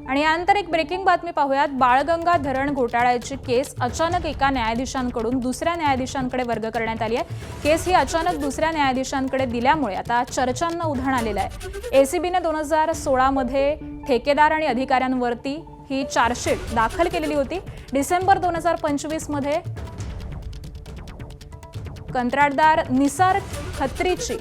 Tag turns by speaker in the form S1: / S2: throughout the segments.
S1: आणि यानंतर एक ब्रेकिंग बातमी पाहूयात। बाळगंगा धरण घोटाळ्याची केस अचानक एका न्यायाधीशांकडून दुसऱ्या न्यायाधीशांकडे वर्ग करण्यात आली आहे। केस ही अचानक दुसऱ्या न्यायाधीशांकडे दिल्यामुळे आता चर्चांना उधाण आलेलं आहे। एसीबीने 2016 मध्ये ठेकेदार आणि अधिकाऱ्यांवरती ही चार्जशीट दाखल केलेली होती। डिसेंबर 2025 मध्ये कंत्राटदार निसार खत्रीची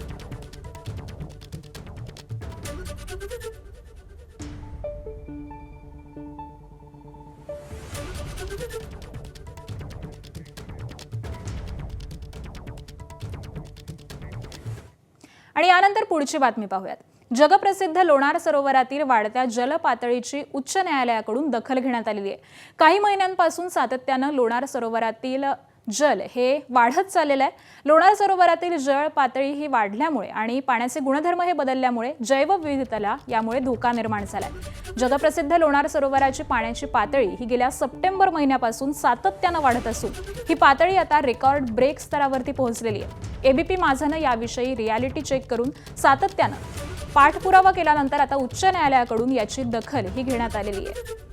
S1: आणि यानंतर पुढची बातमी पाहूयात। जगप्रसिद्ध लोणार सरोवरातील वाढत्या जलपातळीची उच्च न्यायालयाकडून दखल घेण्यात आलेली आहे। काही महिन्यांपासून सातत्याने लोणार सरोवरातील जल हे वाढत चाललेलं आहे। लोणार सरोवरातील जल पातळी ही वाढल्यामुळे आणि पाण्याचे गुणधर्म हे बदलल्यामुळे जैवविविधतेला यामुळे धोका निर्माण झालाय। जगप्रसिद्ध लोणार सरोवराची पाण्याची पातळी ही गेल्या सप्टेंबर महिन्यापासून सातत्याने वाढत असून ही पातळी आता रेकॉर्ड ब्रेक स्तरावरती पोहोचलेली आहे। एबीपी माझाने याविषयी रियालिटी चेक करून सातत्याने पाठपुरावा केल्यानंतर आता उच्च न्यायालयाकडून याची दखल ही घेण्यात आलेली आहे।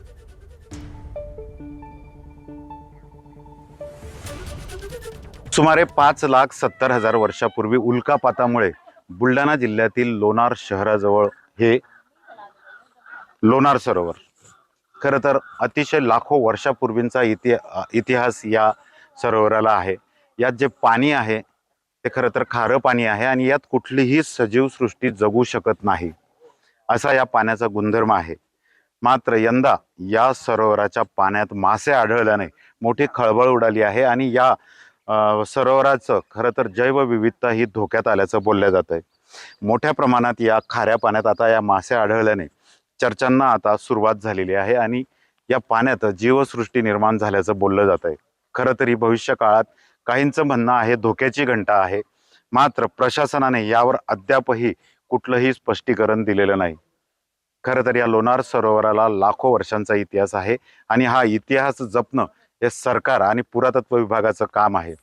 S2: सुमारे 5,70,000 वर्षापूर्वी उल्कापातामुळे बुलढाणा जिल्ह्यातील लोणार शहराजवळ हे लोणार सरोवर, खरं तर अतिशय लाखो वर्षापूर्वींचा इतिहास या सरोवराला आहे। यात जे पाणी आहे ते खरं तर खारं पाणी आहे आणि यात कुठलीही सजीव सृष्टी जगू शकत नाही असा या पाण्याचा गुणधर्म आहे। मात्र यंदा या सरोवराच्या पाण्यात मासे आढळल्याने मोठी खळबळ उडाली आहे आणि या सरोवराचं खरं तर जैवविविधता ही धोक्यात आल्याचं बोललं जात आहे। मोठ्या प्रमाणात या खाऱ्या पाण्यात आता या मासे आढळल्याने चर्चांना आता सुरुवात झालेली आहे आणि या पाण्यात जीवसृष्टी निर्माण झाल्याचं बोललं जात आहे। खरं तरी भविष्य काळात काहींचं म्हणणं आहे धोक्याची घंटा आहे, मात्र प्रशासनाने यावर अद्यापही कुठलंही स्पष्टीकरण दिलेलं नाही। खरं तर या लोणार सरोवराला लाखो वर्षांचा इतिहास आहे आणि हा इतिहास जपणं हे सरकार आणि पुरातत्व विभागाचं काम आहे।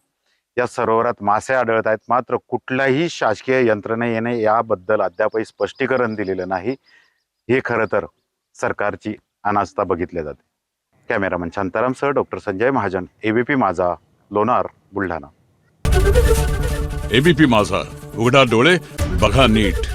S2: या सरोवरात मासे आढळत आहेत, मात्र कुठल्याही शासकीय यंत्रणेने याबद्दल अद्यापही स्पष्टीकरण दिलेलं नाही। हे खरं तर सरकारची अनास्था बघितली जाते। कॅमेरामन शांतारामसह doctor Sanjay Mahajan, ABP Majha, Lonar, Buldhana.
S3: ABP माझा, उघडा डोळे बघा नीट।